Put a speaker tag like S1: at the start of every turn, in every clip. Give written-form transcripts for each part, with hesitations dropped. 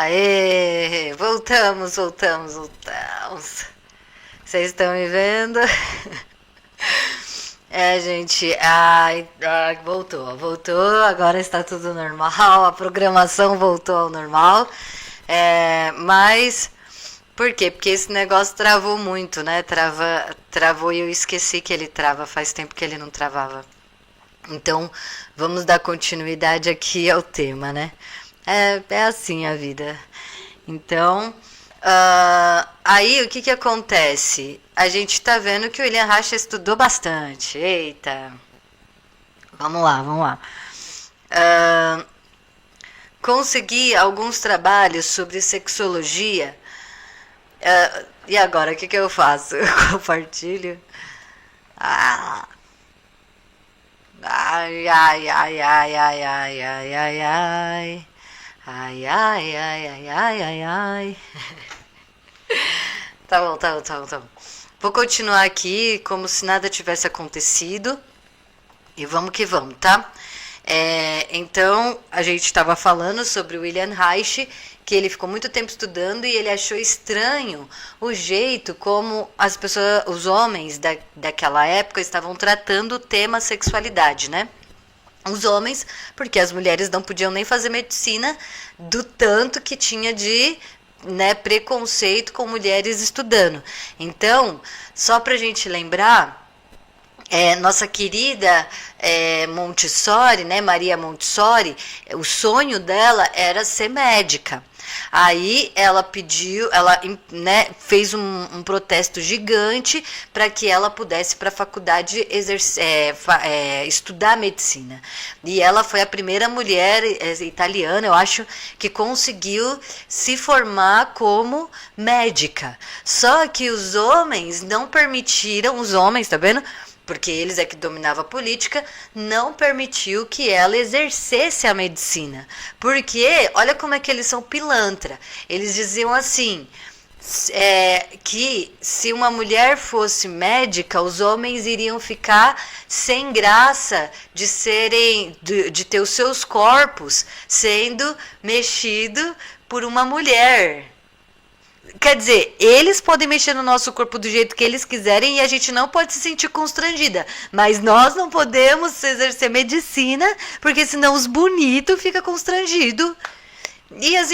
S1: Aê, voltamos, voltamos, voltamos. Vocês estão me vendo? É, gente, ai, voltou, agora está tudo normal, a programação voltou ao normal. Mas, por quê? Porque esse negócio travou muito, né? Travou e eu esqueci que ele trava, faz tempo que ele não travava. Então, vamos dar continuidade aqui ao tema, né? É assim a vida. Então, aí o que que acontece? A gente tá vendo que o William Racha estudou bastante. Eita, vamos lá, vamos lá. Ah, consegui alguns trabalhos sobre sexologia. E agora, o que que eu faço? Eu compartilho? Ah, ai, ai, ai, ai, ai, ai, ai, ai, ai. Ai, ai, ai, ai, ai, ai, ai. Tá bom, tá bom, tá bom, tá bom. Vou continuar aqui como se nada tivesse acontecido. E vamos que vamos, tá? Então, a gente estava falando sobre o William Reich, que ele ficou muito tempo estudando e ele achou estranho o jeito como as pessoas, os homens daquela época estavam tratando o tema sexualidade, né? Os homens, porque as mulheres não podiam nem fazer medicina do tanto que tinha de, né, preconceito com mulheres estudando. Então, só para a gente lembrar, nossa querida Montessori, né, Maria Montessori, o sonho dela era ser médica. Aí ela pediu, ela, né, fez um protesto gigante para que ela pudesse para a faculdade estudar medicina. E ela foi a primeira mulher italiana, eu acho, que conseguiu se formar como médica. Só que os homens não permitiram, os homens, tá vendo? Porque eles é que dominavam a política, não permitiu que ela exercesse a medicina. Porque, olha como é que eles são pilantra. Eles diziam assim, que se uma mulher fosse médica, os homens iriam ficar sem graça de ter os seus corpos sendo mexido por uma mulher. Quer dizer, eles podem mexer no nosso corpo do jeito que eles quiserem e a gente não pode se sentir constrangida. Mas nós não podemos exercer medicina, porque senão os bonitos ficam constrangidos. E as.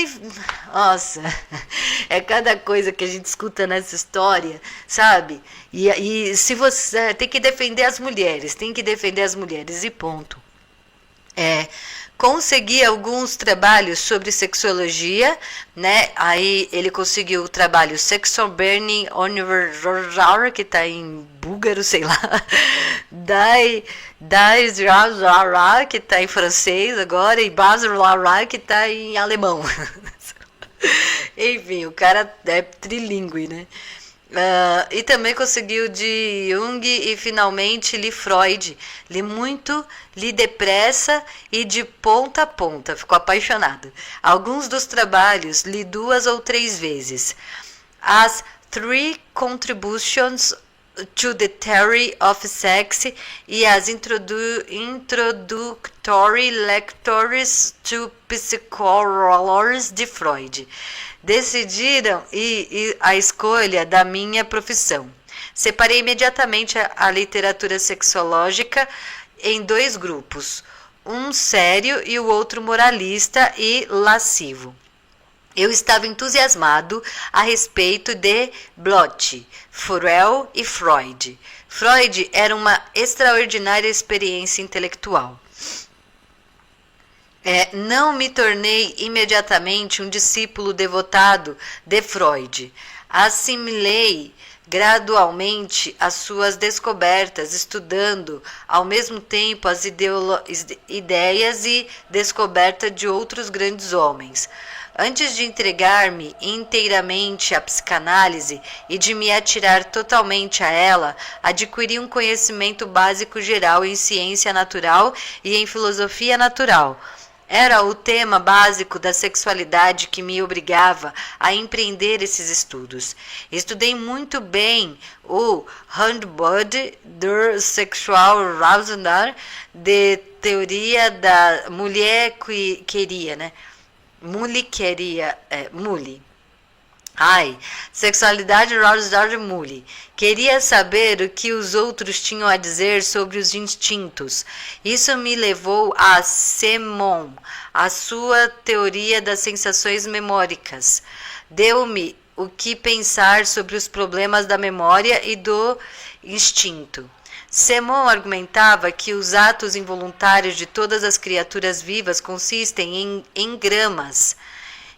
S1: Nossa, é cada coisa que a gente escuta nessa história, sabe? E se você. Tem que defender as mulheres, tem que defender as mulheres, e ponto. Consegui alguns trabalhos sobre sexologia, né? Aí ele conseguiu o trabalho Sexual Burning Universal, que está em búlgaro, sei lá. Que está em francês agora, e Basra, que está em alemão. Enfim, o cara é trilingüe, né? E também conseguiu de Jung e finalmente li Freud. Li muito, li depressa e de ponta a ponta. Ficou apaixonado. Alguns dos trabalhos li 2 ou 3 vezes. As Three Contributions to the Theory of Sex e as Introductory Lectures to Psychology de Freud. Decidiram a escolha da minha profissão. Separei imediatamente a literatura sexológica em 2 grupos, um sério e o outro moralista e lascivo. Eu estava entusiasmado a respeito de Bloch, Forel e Freud. Freud era uma extraordinária experiência intelectual. Não me tornei imediatamente um discípulo devotado de Freud. Assimilei gradualmente as suas descobertas, estudando ao mesmo tempo as ideias e descoberta de outros grandes homens. Antes de entregar-me inteiramente à psicanálise e de me atirar totalmente a ela, adquiri um conhecimento básico geral em ciência natural e em filosofia natural. Era o tema básico da sexualidade que me obrigava a empreender esses estudos. Estudei muito bem o Handbuch der Sexualrausender, de teoria da mulher que queria, né? Mully. Ai, sexualidade George Mully. Queria saber o que os outros tinham a dizer sobre os instintos. Isso me levou a Semon, a sua teoria das sensações memóricas. Deu-me o que pensar sobre os problemas da memória e do instinto. Semon argumentava que os atos involuntários de todas as criaturas vivas consistem em engramas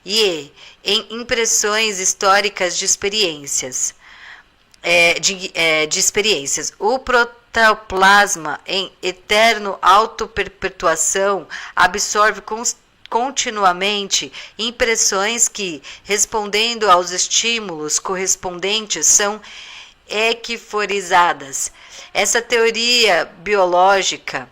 S1: e em impressões históricas de experiências. De experiências. O protoplasma, em eterno autoperpetuação, absorve continuamente impressões que, respondendo aos estímulos correspondentes, são equiforizadas. Essa teoria biológica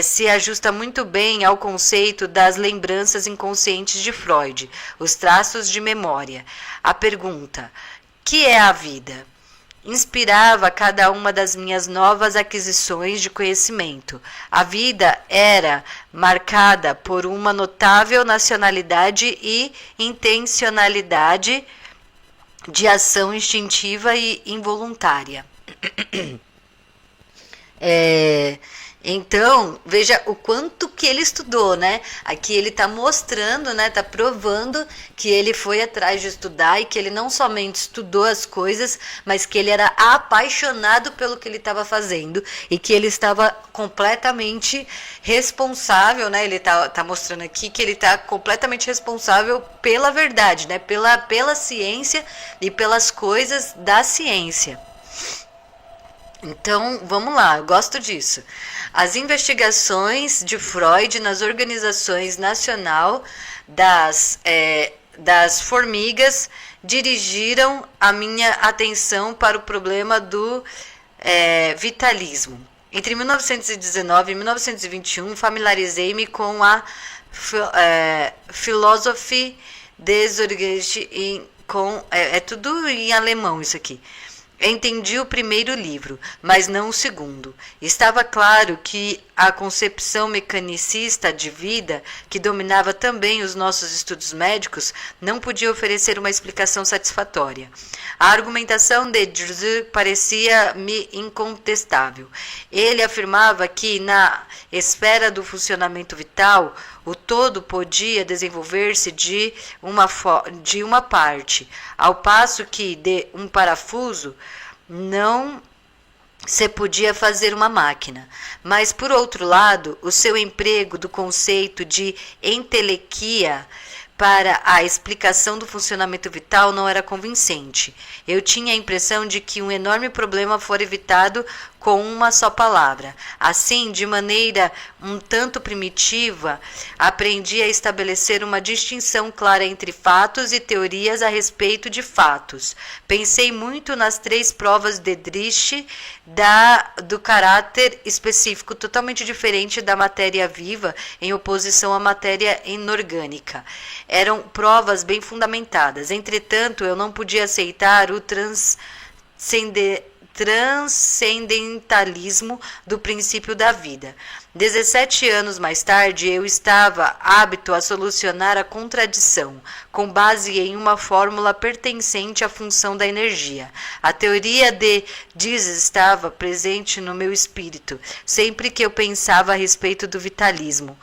S1: se ajusta muito bem ao conceito das lembranças inconscientes de Freud, os traços de memória. A pergunta: que é a vida? Inspirava cada uma das minhas novas aquisições de conhecimento. A vida era marcada por uma notável nacionalidade e intencionalidade de ação instintiva e involuntária. Então, veja o quanto que ele estudou, né? Aqui ele está mostrando, né? Está provando que ele foi atrás de estudar e que ele não somente estudou as coisas, mas que ele era apaixonado pelo que ele estava fazendo e que ele estava completamente responsável, né? Ele tá mostrando aqui que ele está completamente responsável pela verdade, né? Pela ciência e pelas coisas da ciência. Então, vamos lá, eu gosto disso. As investigações de Freud nas organizações nacional das formigas dirigiram a minha atenção para o problema do vitalismo. Entre 1919 e 1921, familiarizei-me com a Philosophie des Origines, é tudo em alemão isso aqui. Entendi o primeiro livro, mas não o segundo. Estava claro que a concepção mecanicista de vida, que dominava também os nossos estudos médicos, não podia oferecer uma explicação satisfatória. A argumentação de Drizzt parecia-me incontestável. Ele afirmava que, na esfera do funcionamento vital, o todo podia desenvolver-se de uma parte, ao passo que de um parafuso não se podia fazer uma máquina. Mas, por outro lado, o seu emprego do conceito de entelequia para a explicação do funcionamento vital não era convincente. Eu tinha a impressão de que um enorme problema fora evitado com uma só palavra. Assim, de maneira um tanto primitiva, aprendi a estabelecer uma distinção clara entre fatos e teorias a respeito de fatos. Pensei muito nas 3 provas de Drizzt do caráter específico totalmente diferente da matéria viva em oposição à matéria inorgânica. Eram provas bem fundamentadas. Entretanto, eu não podia aceitar o transcendentalismo do princípio da vida. 17 anos mais tarde, eu estava hábito a solucionar a contradição, com base em uma fórmula pertencente à função da energia. A teoria de Drizzt estava presente no meu espírito, sempre que eu pensava a respeito do vitalismo.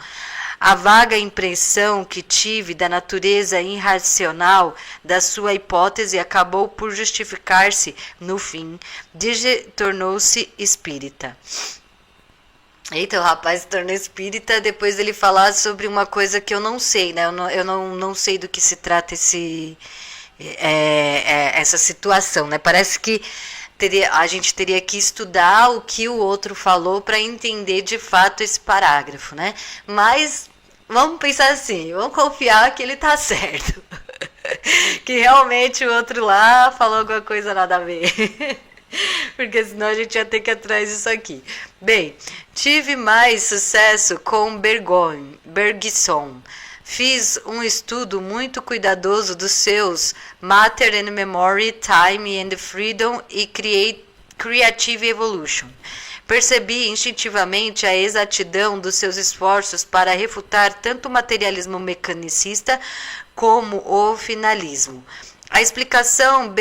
S1: A vaga impressão que tive da natureza irracional da sua hipótese acabou por justificar-se no fim. Drizzt tornou-se espírita. Eita, o rapaz se tornou espírita depois dele falar sobre uma coisa que eu não sei, né? Eu não sei do que se trata essa situação, né? Parece que a gente teria que estudar o que o outro falou para entender de fato esse parágrafo, né? Mas vamos pensar assim, vamos confiar que ele tá certo. Que realmente o outro lá falou alguma coisa nada a ver. Porque senão a gente ia ter que ir atrás disso aqui. Bem, tive mais sucesso com Bergson. Fiz um estudo muito cuidadoso dos seus Matter and Memory, Time and Freedom e Creative Evolution. Percebi instintivamente a exatidão dos seus esforços para refutar tanto o materialismo mecanicista como o finalismo. A explicação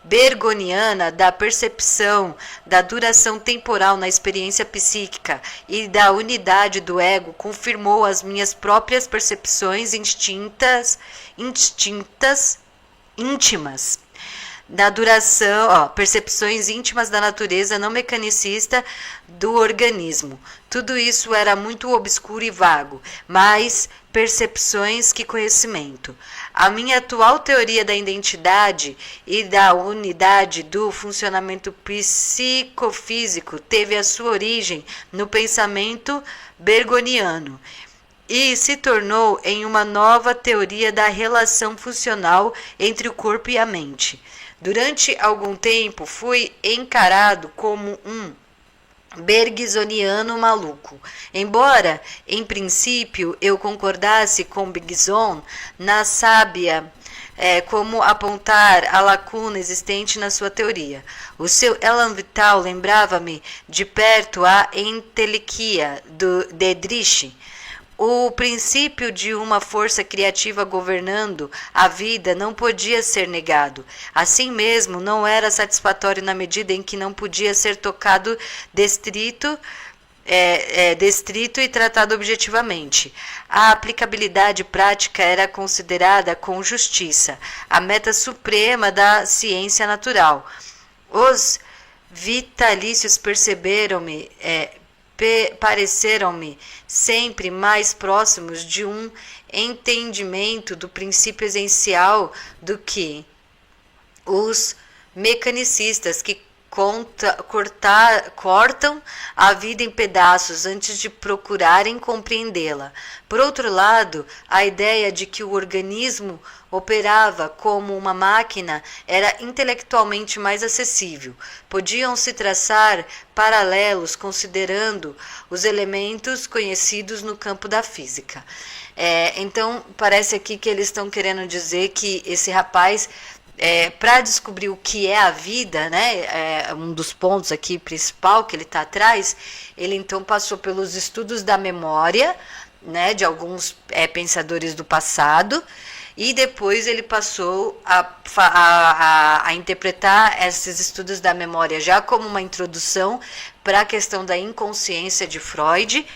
S1: bergoniana da percepção da duração temporal na experiência psíquica e da unidade do ego confirmou as minhas próprias percepções íntimas da duração, percepções íntimas da natureza não mecanicista do organismo. Tudo isso era muito obscuro e vago, mais percepções que conhecimento. A minha atual teoria da identidade e da unidade do funcionamento psicofísico teve a sua origem no pensamento bergoniano e se tornou em uma nova teoria da relação funcional entre o corpo e a mente. Durante algum tempo fui encarado como um bergsoniano maluco. Embora, em princípio, eu concordasse com Bergson na sábia como apontar a lacuna existente na sua teoria. O seu Elan Vital lembrava-me de perto a entelequia de Dietrich. O princípio de uma força criativa governando a vida não podia ser negado. Assim mesmo, não era satisfatório na medida em que não podia ser tocado destrito e tratado objetivamente. A aplicabilidade prática era considerada com justiça a meta suprema da ciência natural. Os vitalícios pareceram-me sempre mais próximos de um entendimento do princípio essencial do que os mecanicistas que cortam a vida em pedaços antes de procurarem compreendê-la. Por outro lado, a ideia de que o organismo operava como uma máquina era intelectualmente mais acessível. Podiam-se traçar paralelos considerando os elementos conhecidos no campo da física. Então, parece aqui que eles estão querendo dizer que esse rapaz, para descobrir o que é a vida, né, um dos pontos aqui principal que ele está atrás, ele então passou pelos estudos da memória, né, de alguns pensadores do passado, e depois ele passou a interpretar esses estudos da memória já como uma introdução para a questão da inconsciência de Freud.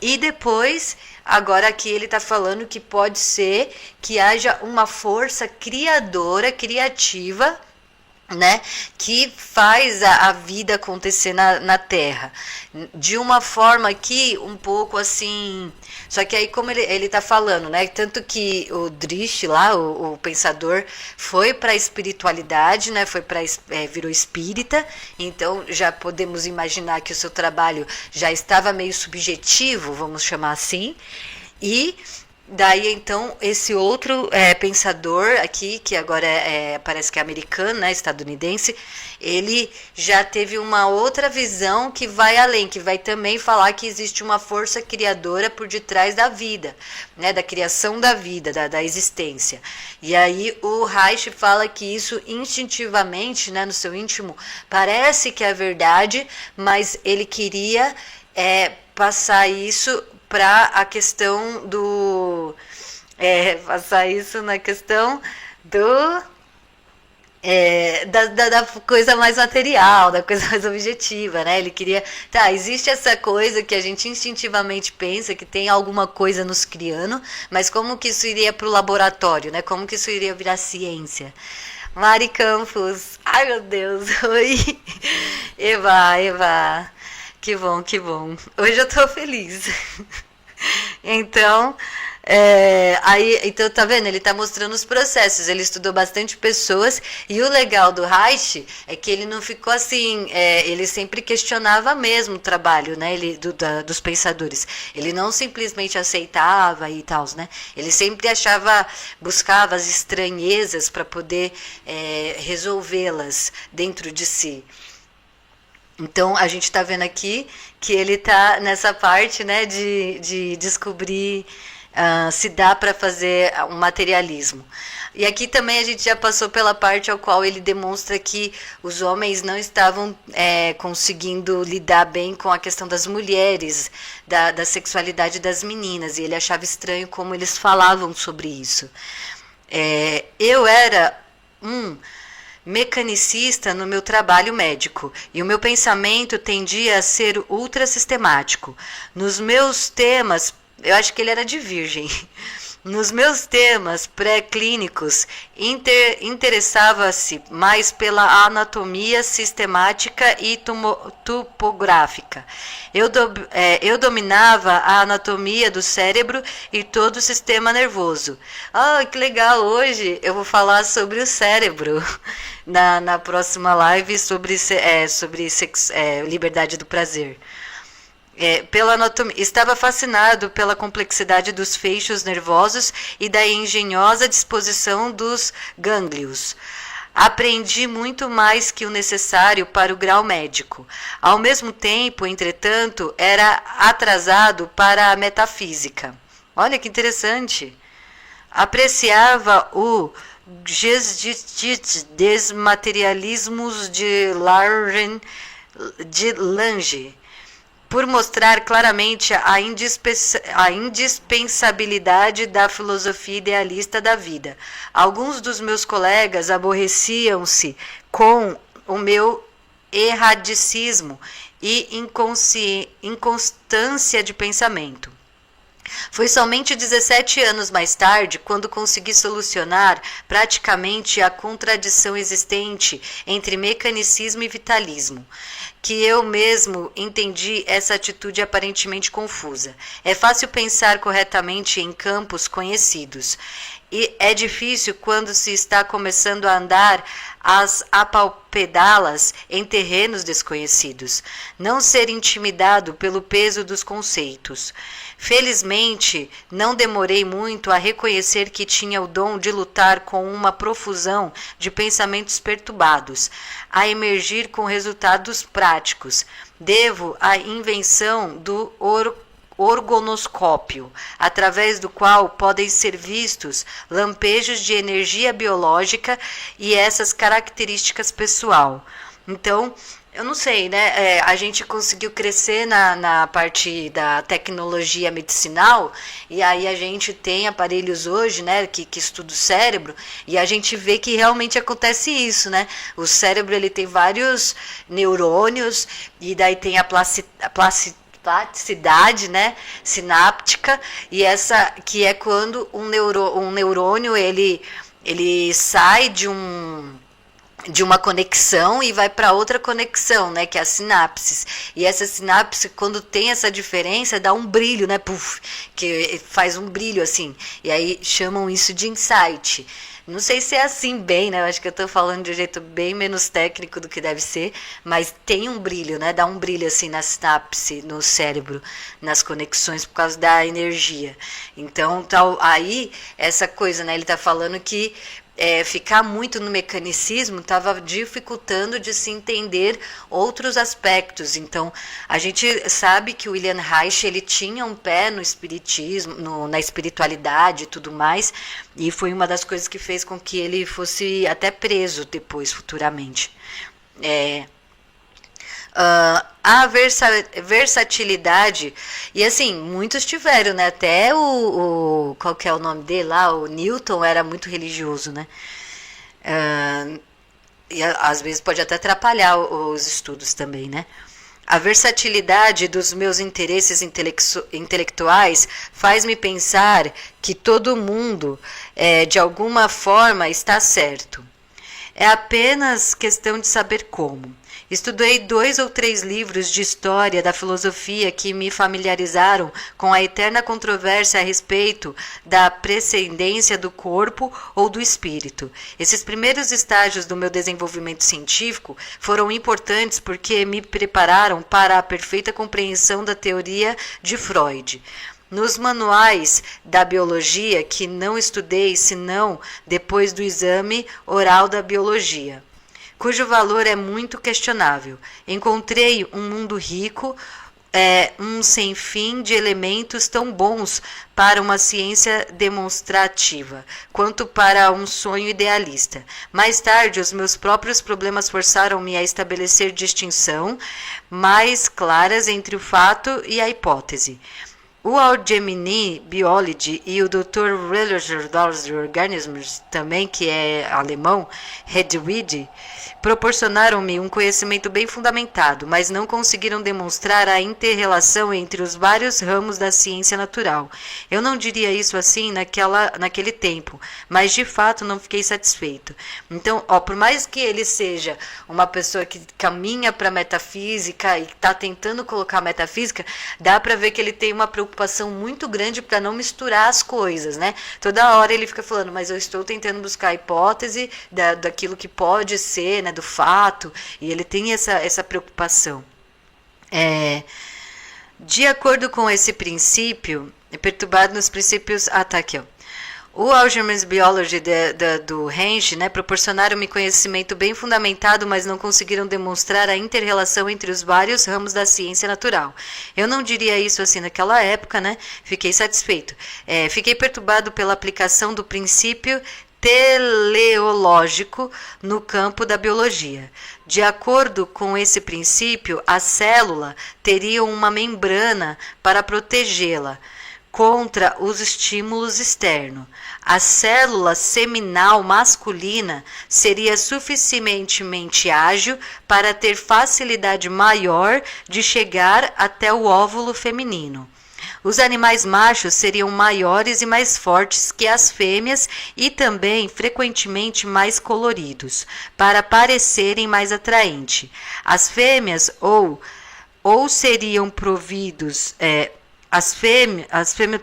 S1: E depois, agora aqui ele está falando que pode ser que haja uma força criadora, criativa, né, que faz a vida acontecer na Terra, de uma forma aqui um pouco assim, só que aí como ele tá falando, né, tanto que o Dietrich lá, o pensador, foi para a espiritualidade, né, virou espírita, então já podemos imaginar que o seu trabalho já estava meio subjetivo, vamos chamar assim, e daí, então, esse outro pensador aqui, que agora parece que é americano, né, estadunidense, ele já teve uma outra visão que vai além, que vai também falar que existe uma força criadora por detrás da vida, né, da criação da vida, da existência. E aí o Reich fala que isso instintivamente, né, no seu íntimo, parece que é verdade, mas ele queria passar isso para a questão do passar isso na questão do da coisa mais material, da coisa mais objetiva, né? Ele queria, existe essa coisa que a gente instintivamente pensa que tem alguma coisa nos criando, mas como que isso iria para o laboratório, né? Como que isso iria virar ciência? Mari Campos, ai meu Deus, oi, Eva. Que bom, que bom. Hoje eu tô feliz. Então, então tá vendo? Ele tá mostrando os processos. Ele estudou bastante pessoas. E o legal do Reich é que ele não ficou assim. Ele sempre questionava mesmo o trabalho, né? Dos pensadores. Ele não simplesmente aceitava e tal, né? Ele sempre buscava as estranhezas para poder resolvê-las dentro de si. Então, a gente está vendo aqui que ele está nessa parte, né, de descobrir se dá para fazer um materialismo. E aqui também a gente já passou pela parte ao qual ele demonstra que os homens não estavam conseguindo lidar bem com a questão das mulheres, da sexualidade das meninas, e ele achava estranho como eles falavam sobre isso. Eu era um mecanicista no meu trabalho médico, e o meu pensamento tendia a ser ultra sistemático. Nos meus temas, eu acho que ele era de virgem. Nos meus temas pré-clínicos, interessava-se mais pela anatomia sistemática e topográfica. Eu dominava a anatomia do cérebro e todo o sistema nervoso. Que legal! Hoje eu vou falar sobre o cérebro na próxima live sobre liberdade do prazer. Pela anatomia, estava fascinado pela complexidade dos feixes nervosos e da engenhosa disposição dos gânglios. Aprendi muito mais que o necessário para o grau médico. Ao mesmo tempo, entretanto, era atrasado para a metafísica. Olha que interessante. Apreciava o desmaterialismos de Lange, por mostrar claramente a indispensabilidade da filosofia idealista da vida. Alguns dos meus colegas aborreciam-se com o meu erradicismo e inconstância de pensamento. Foi somente 17 anos mais tarde, quando consegui solucionar praticamente a contradição existente entre mecanicismo e vitalismo, que eu mesmo entendi essa atitude aparentemente confusa. É fácil pensar corretamente em campos conhecidos, e é difícil quando se está começando a andar as apalpedá-las em terrenos desconhecidos, não ser intimidado pelo peso dos conceitos. Felizmente, não demorei muito a reconhecer que tinha o dom de lutar com uma profusão de pensamentos perturbados, a emergir com resultados práticos. Devo à invenção do orgonoscópio, através do qual podem ser vistos lampejos de energia biológica e essas características pessoal. Então, eu não sei, né? A gente conseguiu crescer na parte da tecnologia medicinal, e aí a gente tem aparelhos hoje, né, que estudam o cérebro, e a gente vê que realmente acontece isso, né? O cérebro, ele tem vários neurônios, e daí tem a plasticidade, né, sináptica, e essa que é quando um neurônio ele sai de uma conexão e vai para outra conexão, né, que é a sinapse. E essa sinapse, quando tem essa diferença, dá um brilho, né, puff, que faz um brilho assim. E aí chamam isso de insight. Não sei se é assim bem, né? Eu acho que eu estou falando de um jeito bem menos técnico do que deve ser, mas tem um brilho, né? Dá um brilho assim na sinapse, no cérebro, nas conexões por causa da energia. Então, aí, essa coisa, né? Ele está falando que ficar muito no mecanicismo estava dificultando de se entender outros aspectos. Então, a gente sabe que o William Reich, ele tinha um pé no espiritismo, na espiritualidade e tudo mais, e foi uma das coisas que fez com que ele fosse até preso depois, futuramente. A versatilidade, e assim, muitos tiveram, né? Até qual que é o nome dele lá? O Newton era muito religioso, né? E às vezes pode até atrapalhar os estudos também, né? A versatilidade dos meus interesses intelectuais faz-me pensar que todo mundo, de alguma forma, está certo. É apenas questão de saber como. Estudei 2 ou 3 livros de história da filosofia que me familiarizaram com a eterna controvérsia a respeito da precedência do corpo ou do espírito. Esses primeiros estágios do meu desenvolvimento científico foram importantes porque me prepararam para a perfeita compreensão da teoria de Freud. Nos manuais da biologia, que não estudei senão depois do exame oral da biologia, cujo valor é muito questionável, encontrei um mundo rico um sem fim de elementos tão bons para uma ciência demonstrativa, quanto para um sonho idealista. Mais tarde, os meus próprios problemas forçaram-me a estabelecer distinção mais claras entre o fato e a hipótese. O Algemini Biology e o Dr. Religious Organisms, também, que é alemão, Hedwig, proporcionaram-me um conhecimento bem fundamentado, mas não conseguiram demonstrar a inter-relação entre os vários ramos da ciência natural. Eu não diria isso assim naquele tempo, mas de fato não fiquei satisfeito. Então, por mais que ele seja uma pessoa que caminha para a metafísica e está tentando colocar a metafísica, dá para ver que ele tem uma preocupação muito grande para não misturar as coisas, né? Toda hora ele fica falando, mas eu estou tentando buscar a hipótese daquilo que pode ser, né, do fato, e ele tem essa preocupação. De acordo com esse princípio, é perturbado nos princípios... tá aqui, ó. O Alzheimer's Biology do Range, né, proporcionaram-me conhecimento bem fundamentado, mas não conseguiram demonstrar a inter-relação entre os vários ramos da ciência natural. Eu não diria isso assim naquela época, né? Fiquei satisfeito. Fiquei perturbado pela aplicação do princípio teleológico no campo da biologia. De acordo com esse princípio, a célula teria uma membrana para protegê-la contra os estímulos externos. A célula seminal masculina seria suficientemente ágil para ter facilidade maior de chegar até o óvulo feminino. Os animais machos seriam maiores e mais fortes que as fêmeas e também frequentemente mais coloridos, para parecerem mais atraentes. As fêmeas ou seriam providos... As fêmeas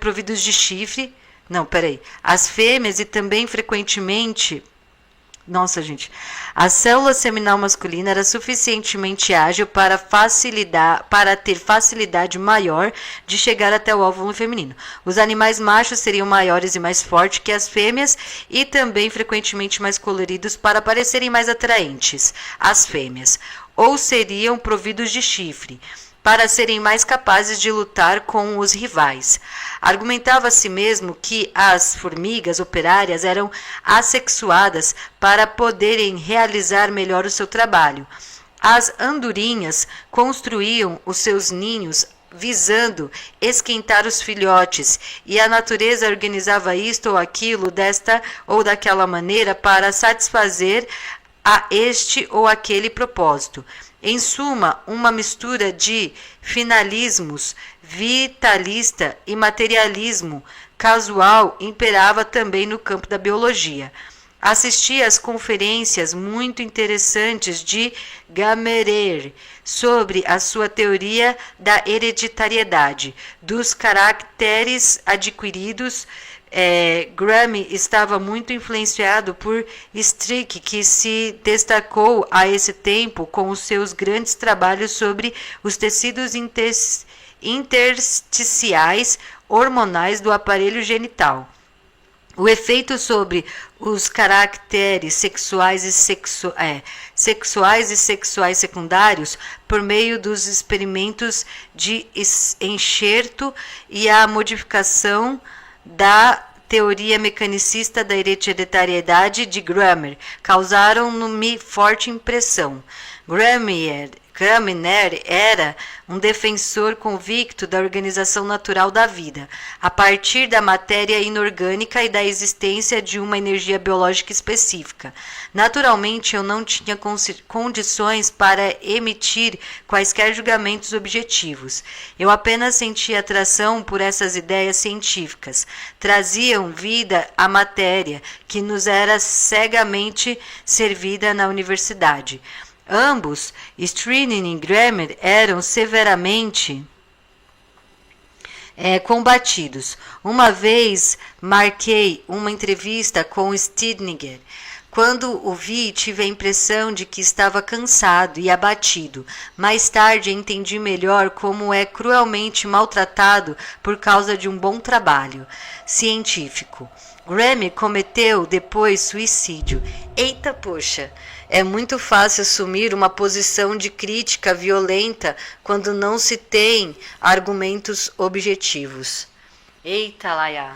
S1: providas de chifre... Não, peraí. As fêmeas e também frequentemente... Nossa, gente. A célula seminal masculina era suficientemente ágil para ter facilidade maior de chegar até o óvulo feminino. Os animais machos seriam maiores e mais fortes que as fêmeas e também frequentemente mais coloridos para parecerem mais atraentes. As fêmeas. Ou seriam providos de chifre, para serem mais capazes de lutar com os rivais. Argumentava-se mesmo que as formigas operárias eram assexuadas para poderem realizar melhor o seu trabalho. As andorinhas construíam os seus ninhos visando esquentar os filhotes, e a natureza organizava isto ou aquilo desta ou daquela maneira para satisfazer a este ou aquele propósito. Em suma, uma mistura de finalismos vitalista e materialismo casual imperava também no campo da biologia. Assisti às conferências muito interessantes de Gammerer sobre a sua teoria da hereditariedade, dos caracteres adquiridos. Grammy estava muito influenciado por Strick, que se destacou a esse tempo com os seus grandes trabalhos sobre os tecidos intersticiais hormonais do aparelho genital. O efeito sobre os caracteres sexuais e sexuais secundários por meio dos experimentos de enxerto e a modificação da teoria mecanicista da hereditariedade de Grammer causaram-me forte impressão. Grammer era um defensor convicto da organização natural da vida, a partir da matéria inorgânica e da existência de uma energia biológica específica. Naturalmente, eu não tinha condições para emitir quaisquer julgamentos objetivos. Eu apenas sentia atração por essas ideias científicas. Traziam vida à matéria que nos era cegamente servida na universidade. Ambos, Stirling e Grammer, eram severamente combatidos. Uma vez marquei uma entrevista com Stidninger. Quando o vi, tive a impressão de que estava cansado e abatido. Mais tarde entendi melhor como é cruelmente maltratado por causa de um bom trabalho científico. Grammer cometeu depois suicídio. Eita, poxa! é muito fácil assumir uma posição de crítica violenta quando não se tem argumentos objetivos. Eita, Laia.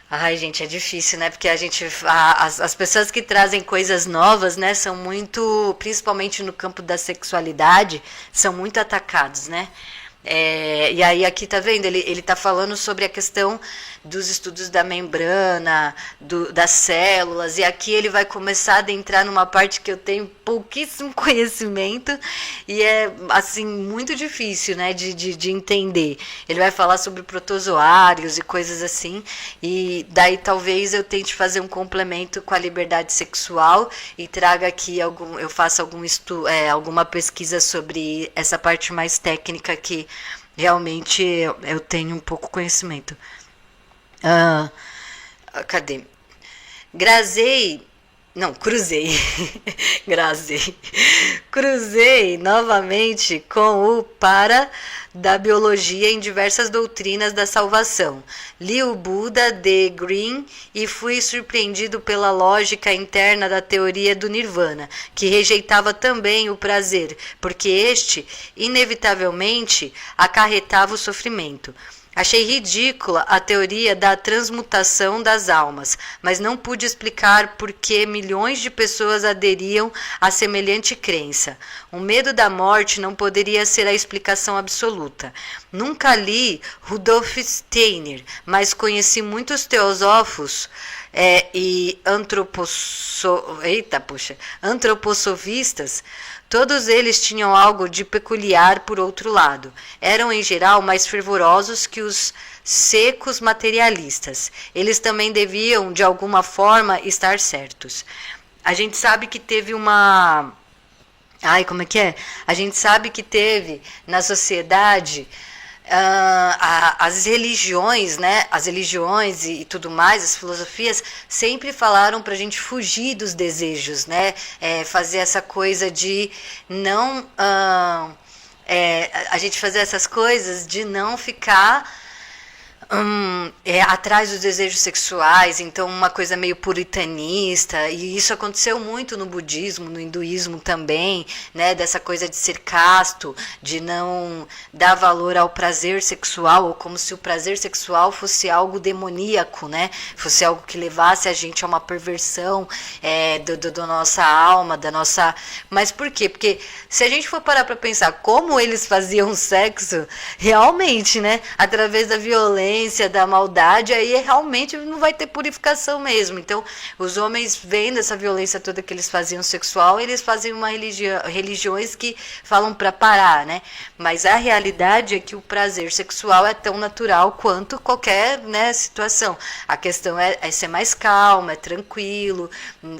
S1: Ai, gente, é difícil, né? Porque as pessoas que trazem coisas novas, né, são muito, principalmente no campo da sexualidade, são muito atacados, né? E aí aqui tá vendo, ele tá falando sobre a questão dos estudos da membrana, das células, e aqui ele vai começar a adentrar numa parte que eu tenho pouquíssimo conhecimento e é assim muito difícil, né, de entender. Ele vai falar sobre protozoários e coisas assim, e daí talvez eu tente fazer um complemento com a liberdade sexual e traga aqui eu faça alguma pesquisa sobre essa parte mais técnica que realmente eu tenho um pouco conhecimento. Cadê? Cruzei. Grazei. Cruzei novamente com o para da biologia em diversas doutrinas da salvação. Li o Buda de Green e fui surpreendido pela lógica interna da teoria do Nirvana, que rejeitava também o prazer, porque este, inevitavelmente, acarretava o sofrimento. Achei ridícula a teoria da transmutação das almas, mas não pude explicar por que milhões de pessoas aderiam a semelhante crença. O medo da morte não poderia ser a explicação absoluta. Nunca li Rudolf Steiner, mas conheci muitos teósofos e antroposofistas. Todos eles tinham algo de peculiar por outro lado. Eram, em geral, mais fervorosos que os secos materialistas. Eles também deviam, de alguma forma, estar certos. A gente sabe que teve uma... como é que é? A gente sabe que teve na sociedade... as religiões, né? As religiões e tudo mais, as filosofias sempre falaram para a gente fugir dos desejos, né? Fazer essa coisa de não a gente fazer essas coisas de não ficar atrás dos desejos sexuais, então uma coisa meio puritanista, e isso aconteceu muito no budismo, no hinduísmo também, né, dessa coisa de ser casto, de não dar valor ao prazer sexual, ou como se o prazer sexual fosse algo demoníaco, né, fosse algo que levasse a gente a uma perversão da nossa alma, da nossa... Mas por quê? Porque se a gente for parar para pensar como eles faziam sexo, realmente, né, através da violência, da maldade, aí realmente não vai ter purificação mesmo. Então, os homens vendo essa violência toda que eles faziam sexual, eles fazem uma religiões que falam para parar, né? Mas a realidade é que o prazer sexual é tão natural quanto qualquer, né, situação. A questão é ser mais calma, é tranquilo,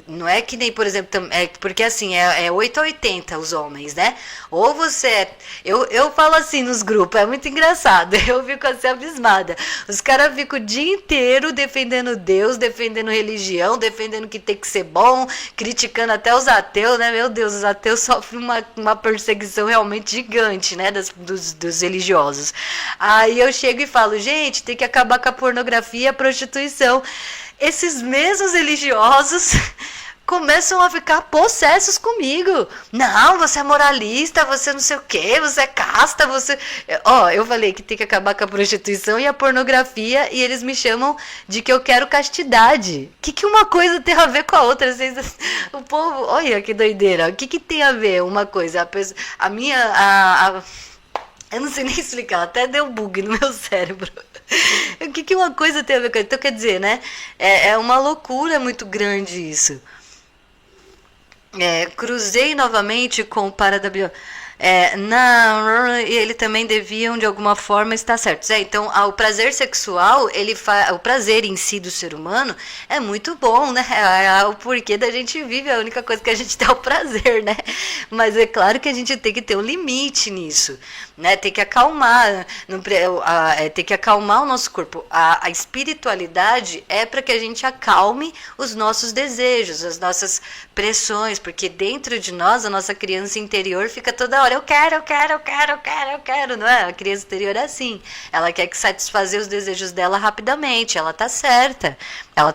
S1: não é que nem, por exemplo, porque assim, é 8 a 80 os homens, né? Ou você... Eu falo assim nos grupos, é muito engraçado, eu fico assim abismada. Os caras ficam o dia inteiro defendendo Deus, defendendo religião, defendendo que tem que ser bom, criticando até os ateus, né? Meu Deus, os ateus sofrem uma perseguição realmente gigante, né? Dos religiosos. Aí eu chego e falo, gente, tem que acabar com a pornografia e a prostituição. Esses mesmos religiosos... começam a ficar possessos comigo. Não, você é moralista, você não sei o que, você é casta, você... eu falei que tem que acabar com a prostituição e a pornografia, e eles me chamam de que eu quero castidade. O que uma coisa tem a ver com a outra? O povo, olha que doideira. O que tem a ver uma coisa? Eu não sei nem explicar, até deu bug no meu cérebro. O que uma coisa tem a ver com a outra? Então, quer dizer, né? É uma loucura muito grande isso. Cruzei novamente com o Paradabió. E ele também deviam de alguma forma estar certos. Então, o prazer sexual, o prazer em si do ser humano é muito bom, né? O porquê da gente vive, a única coisa que a gente tem é o prazer, né? Mas é claro que a gente tem que ter um limite nisso, né? Tem que acalmar, tem que acalmar o nosso corpo. A espiritualidade é para que a gente acalme os nossos desejos, as nossas pressões, porque dentro de nós, a nossa criança interior fica toda hora, eu quero, não é? A criança interior é assim. Ela quer que satisfazer os desejos dela rapidamente. Ela tá certa. Ela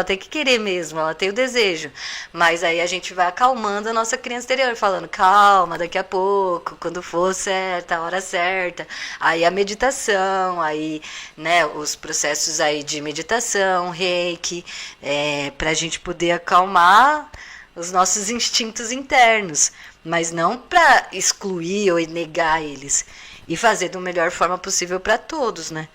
S1: tem que querer mesmo, ela tem o desejo. Mas aí a gente vai acalmando a nossa criança interior, falando, calma, daqui a pouco, quando for certa, a hora certa. Aí a meditação, aí, né, os processos aí de meditação, reiki, pra gente poder acalmar os nossos instintos internos, mas não para excluir ou negar eles, e fazer da melhor forma possível para todos, né?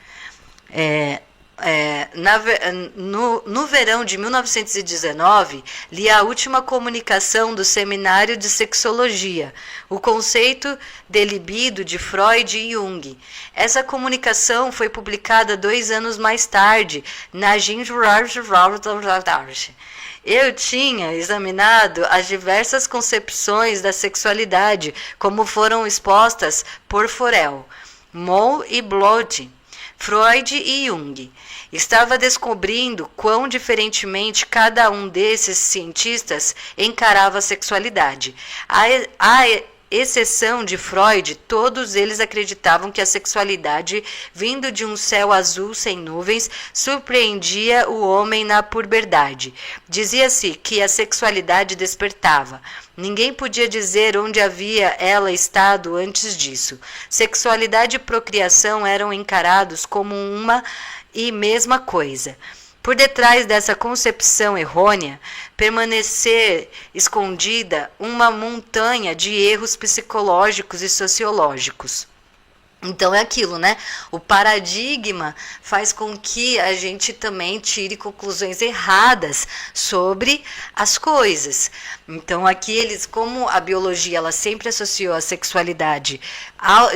S1: No verão de 1919, li a última comunicação do Seminário de Sexologia, o conceito de libido de Freud e Jung. Essa comunicação foi publicada 2 anos mais tarde na Eu tinha examinado as diversas concepções da sexualidade como foram expostas por Forel, Moll e Bloch, Freud e Jung. Estava descobrindo quão diferentemente cada um desses cientistas encarava a sexualidade. A exceção de Freud, todos eles acreditavam que a sexualidade, vindo de um céu azul sem nuvens, surpreendia o homem na puberdade. Dizia-se que a sexualidade despertava. Ninguém podia dizer onde havia ela estado antes disso. Sexualidade e procriação eram encarados como uma e mesma coisa. Por detrás dessa concepção errônea, permanecer escondida uma montanha de erros psicológicos e sociológicos. Então é aquilo, né? O paradigma faz com que a gente também tire conclusões erradas sobre as coisas. Então aqui eles, como a biologia ela sempre associou a sexualidade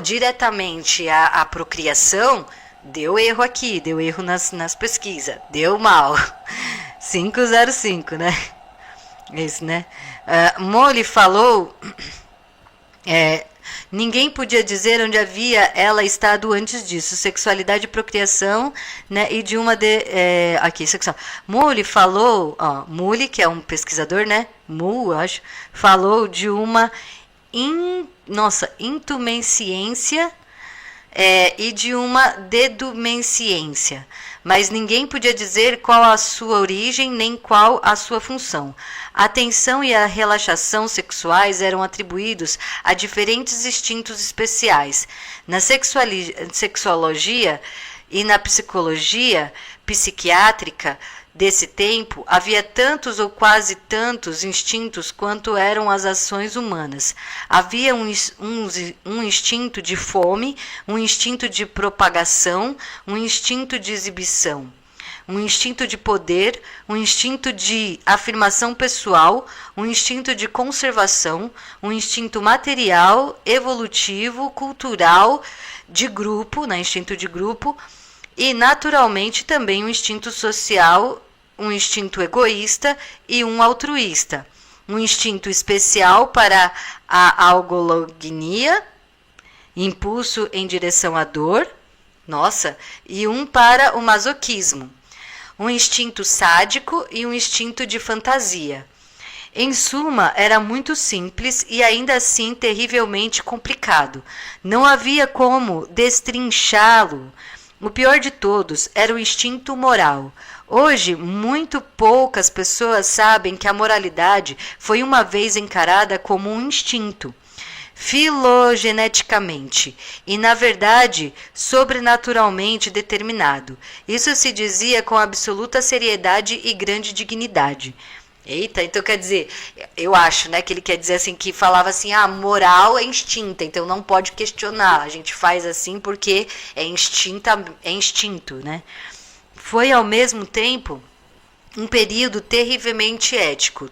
S1: diretamente à procriação, deu erro aqui, deu erro nas pesquisas, deu mal. 505, né? Isso, né? Moll falou... ninguém podia dizer onde havia ela estado antes disso. Sexualidade e procriação, né? E de uma aqui, sexual. Moll falou, Moll, que é um pesquisador, né? Moll, eu acho, falou de uma intumesciência e de uma dedumesciência. Mas ninguém podia dizer qual a sua origem nem qual a sua função. A tensão e a relaxação sexuais eram atribuídos a diferentes instintos especiais. Na sexologia e na psicologia psiquiátrica desse tempo, havia tantos ou quase tantos instintos quanto eram as ações humanas. Havia um instinto de fome, um instinto de propagação, um instinto de exibição, um instinto de poder, um instinto de afirmação pessoal, um instinto de conservação, um instinto material, evolutivo, cultural, de grupo, né, instinto de grupo, e naturalmente também um instinto social, um instinto egoísta e um altruísta. Um instinto especial para a algologia, impulso em direção à dor, e um para o masoquismo. Um instinto sádico e um instinto de fantasia. Em suma, era muito simples e ainda assim terrivelmente complicado. Não havia como destrinchá-lo. O pior de todos era o instinto moral. Hoje, muito poucas pessoas sabem que a moralidade foi uma vez encarada como um instinto, filogeneticamente, e, na verdade, sobrenaturalmente determinado. Isso se dizia com absoluta seriedade e grande dignidade. Eita, então quer dizer, eu acho, né, que ele quer dizer assim, que falava assim, moral é instinta, então não pode questionar, a gente faz assim porque é instinto, né? Foi ao mesmo tempo um período terrivelmente ético.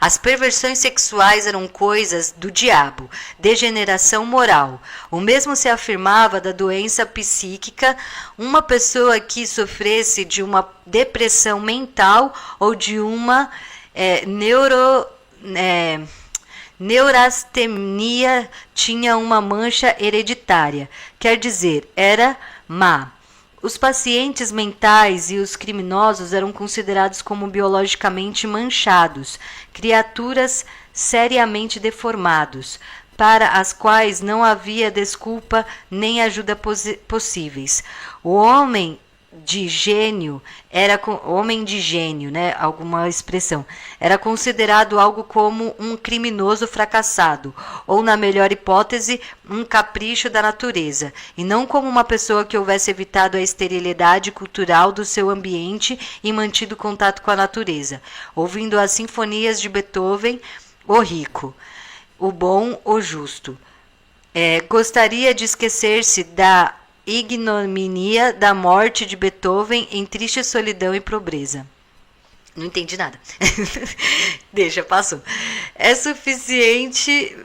S1: As perversões sexuais eram coisas do diabo, degeneração moral. O mesmo se afirmava da doença psíquica. Uma pessoa que sofresse de uma depressão mental ou de uma neurastenia tinha uma mancha hereditária, quer dizer, era má. Os pacientes mentais e os criminosos eram considerados como biologicamente manchados, criaturas seriamente deformados, para as quais não havia desculpa nem ajuda possíveis. O homem de gênio homem de gênio, né, alguma expressão, era considerado algo como um criminoso fracassado, ou na melhor hipótese, um capricho da natureza, e não como uma pessoa que houvesse evitado a esterilidade cultural do seu ambiente e mantido contato com a natureza, ouvindo as sinfonias de Beethoven, o rico, o bom, o justo. Gostaria de esquecer-se da ignomínia da morte de Beethoven em triste solidão e pobreza. Não entendi nada. Deixa, passou. É suficiente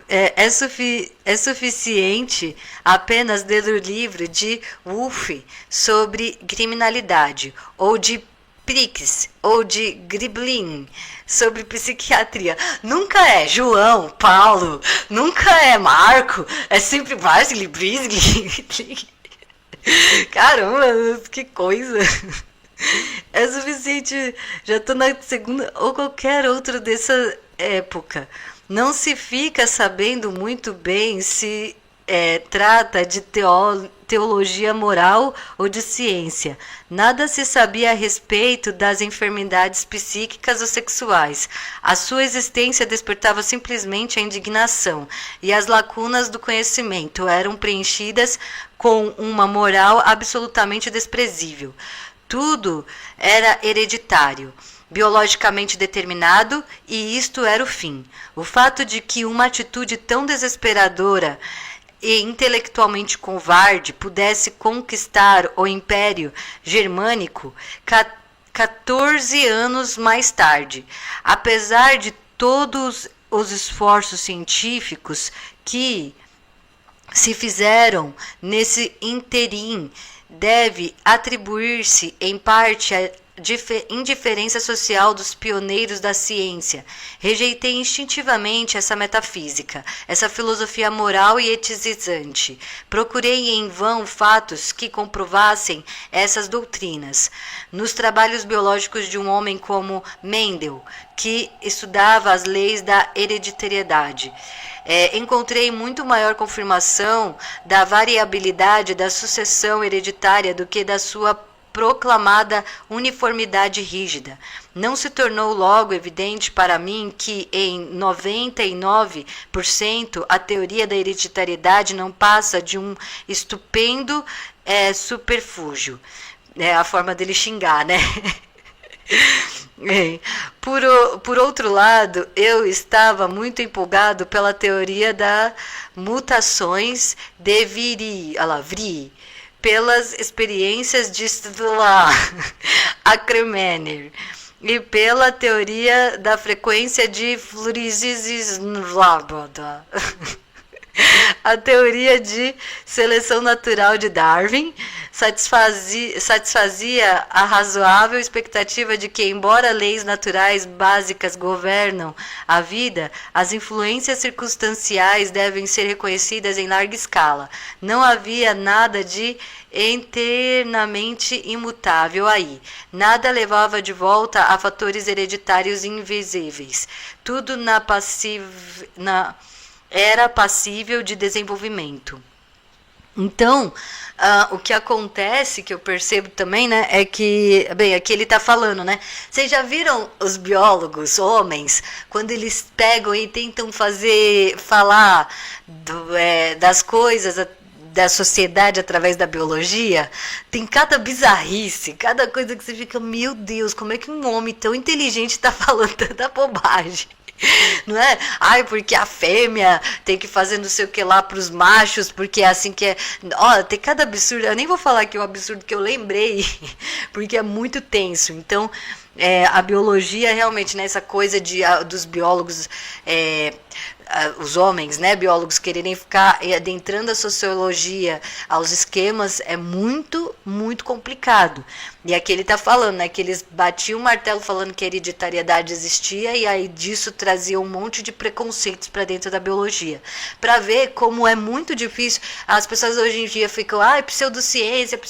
S1: apenas ler o livro de Woolf sobre criminalidade, ou de Prix, ou de Griblin sobre psiquiatria. Nunca é João, Paulo, nunca é Marco, é sempre Barsley, Brisley. Caramba, que coisa. É suficiente. Já tô na segunda ou qualquer outra dessa época. Não se fica sabendo muito bem se trata de teologia moral ou de ciência. Nada se sabia a respeito das enfermidades psíquicas ou sexuais. A sua existência despertava simplesmente a indignação, e as lacunas do conhecimento eram preenchidas com uma moral absolutamente desprezível. Tudo era hereditário, biologicamente determinado, e isto era o fim. O fato de que uma atitude tão desesperadora e intelectualmente covarde pudesse conquistar o Império Germânico 14 anos mais tarde, apesar de todos os esforços científicos que se fizeram nesse interim, deve atribuir-se em parte a indiferença social dos pioneiros da ciência. Rejeitei instintivamente essa metafísica, essa filosofia moral e eticizante. Procurei em vão fatos que comprovassem essas doutrinas. Nos trabalhos biológicos de um homem como Mendel, que estudava as leis da hereditariedade, encontrei muito maior confirmação da variabilidade da sucessão hereditária do que da sua proclamada uniformidade rígida. Não se tornou logo evidente para mim que em 99% a teoria da hereditariedade não passa de um estupendo superfúgio. É a forma dele xingar, né? Por outro lado, eu estava muito empolgado pela teoria das mutações de Vries, pelas experiências de Akremener e pela teoria da frequência de Fluorescência. A teoria de seleção natural de Darwin satisfazia a razoável expectativa de que, embora leis naturais básicas governam a vida, as influências circunstanciais devem ser reconhecidas em larga escala. Não havia nada de eternamente imutável aí. Nada levava de volta a fatores hereditários invisíveis. Tudo era passível de desenvolvimento. Então, o que acontece, que eu percebo também, né, é que, bem, aqui ele está falando, né, vocês já viram os biólogos, homens, quando eles pegam e tentam falar das coisas da sociedade através da biologia? Tem cada bizarrice, cada coisa que você fica, meu Deus, como é que um homem tão inteligente está falando tanta bobagem? Não é? Ai, porque a fêmea tem que fazer não sei o que lá pros machos, porque é assim que é. Ó, tem cada absurdo. Eu nem vou falar aqui o absurdo que eu lembrei, porque é muito tenso. Então, a biologia realmente, né, essa coisa dos biólogos, os homens, né, biólogos quererem ficar adentrando a sociologia aos esquemas é muito, muito complicado. E aqui ele está falando, né, que eles batiam o martelo falando que a hereditariedade existia e aí disso trazia um monte de preconceitos para dentro da biologia. Para ver como é muito difícil, as pessoas hoje em dia ficam, pseudociência,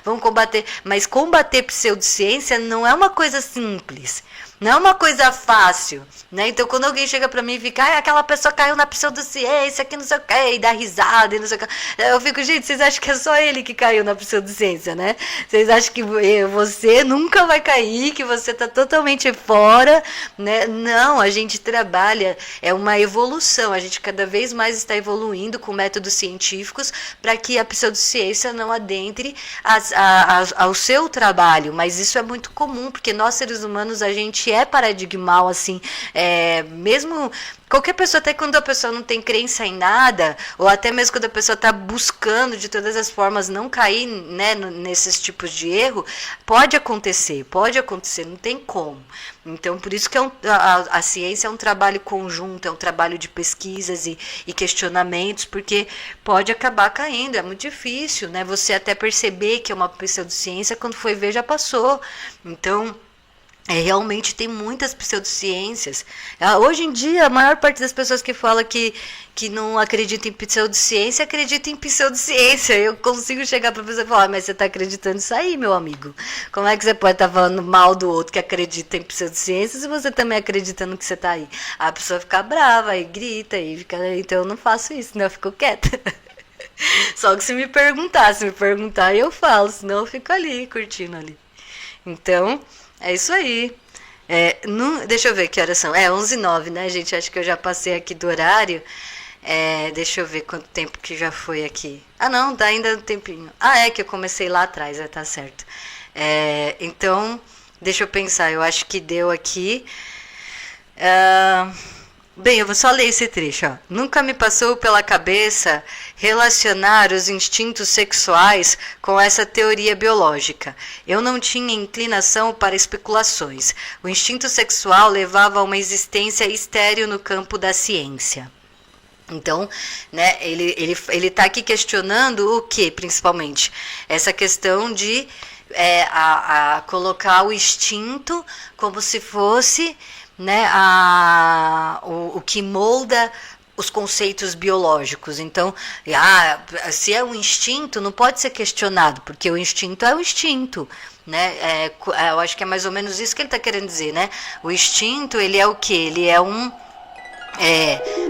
S1: vamos combater. Mas combater pseudociência não é uma coisa simples. Não é uma coisa fácil, né? Então, quando alguém chega pra mim e fica, ah, aquela pessoa caiu na pseudociência, que não sei o quê, e dá risada, e não sei o quê. Eu fico, gente, vocês acham que é só ele que caiu na pseudociência, né? Vocês acham que você nunca vai cair, que você tá totalmente fora, né? Não, a gente trabalha, é uma evolução, a gente cada vez mais está evoluindo com métodos científicos para que a pseudociência não adentre ao seu trabalho, mas isso é muito comum, porque nós seres humanos, a gente é paradigmal, assim, mesmo qualquer pessoa, até quando a pessoa não tem crença em nada, ou até mesmo quando a pessoa está buscando de todas as formas não cair, né, nesses tipos de erro, pode acontecer, não tem como. Então, por isso que a ciência é um trabalho conjunto, é um trabalho de pesquisas e questionamentos, porque pode acabar caindo, é muito difícil, né? Você até perceber que é uma pseudociência, quando foi ver, já passou. Então, realmente tem muitas pseudociências. Hoje em dia, a maior parte das pessoas que fala que não acredita em pseudociência, acredita em pseudociência. Eu consigo chegar para a pessoa e falar, mas você está acreditando nisso aí, meu amigo? Como é que você pode estar falando mal do outro que acredita em pseudociência se você também acredita no que você está aí? A pessoa fica brava e grita e fica, então eu não faço isso, né? Eu fico quieta. Só que se me perguntar eu falo, senão eu fico ali, curtindo ali. Então, é isso aí. Deixa eu ver que horas são. 11h09, né, gente? Acho que eu já passei aqui do horário. Deixa eu ver quanto tempo que já foi aqui. Ah, não, dá ainda um tempinho. Ah, é que eu comecei lá atrás, tá certo. Então, deixa eu pensar. Eu acho que deu aqui. Bem, eu vou só ler esse trecho. Ó. Nunca me passou pela cabeça relacionar os instintos sexuais com essa teoria biológica. Eu não tinha inclinação para especulações. O instinto sexual levava a uma existência estéril no campo da ciência. Então, né, ele tá aqui questionando o que, principalmente? Essa questão de colocar o instinto como se fosse, né, o que molda os conceitos biológicos. Então, se é um instinto, não pode ser questionado, porque o instinto é o instinto, né? Eu acho que é mais ou menos isso que ele está querendo dizer, né? O instinto, ele é o quê? Ele é um...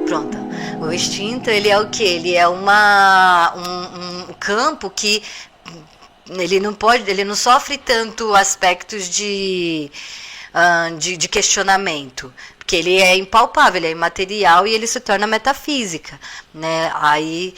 S1: pronto. O instinto, ele é o quê? Ele é um campo que ele não sofre tanto aspectos de questionamento, porque ele é impalpável, ele é imaterial e ele se torna metafísica, né? Aí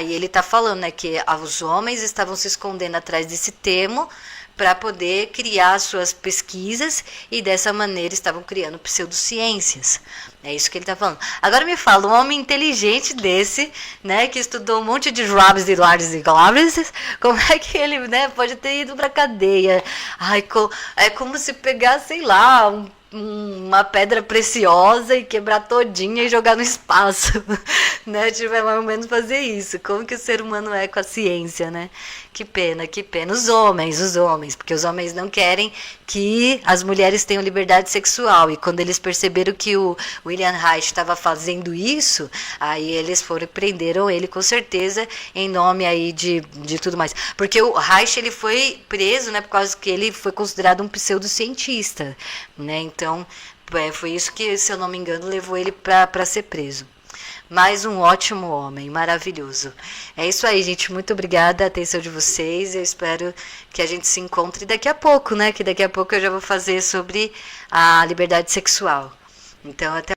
S1: ele está falando, né, que os homens estavam se escondendo atrás desse termo para poder criar suas pesquisas e dessa maneira estavam criando pseudociências. É isso que ele está falando. Agora me fala, um homem inteligente desse, né, que estudou um monte de rabs e lares e glabres, como é que ele, né, pode ter ido para cadeia? É como se pegar, sei lá, uma pedra preciosa e quebrar todinha e jogar no espaço, né? Tipo, é mais ou menos fazer isso. Como que o ser humano é com a ciência, né? Que pena, que pena. Os homens, porque os homens não querem que as mulheres tenham liberdade sexual. E quando eles perceberam que o William Reich estava fazendo isso, aí eles foram e prenderam ele, com certeza, em nome aí de tudo mais. Porque o Reich, ele foi preso, né, por causa que ele foi considerado um pseudocientista, né? Então, foi isso que, se eu não me engano, levou ele para ser preso. Mais um ótimo homem, maravilhoso. É isso aí, gente. Muito obrigada a atenção de vocês. Eu espero que a gente se encontre daqui a pouco, né? Que daqui a pouco eu já vou fazer sobre a liberdade sexual. Então, até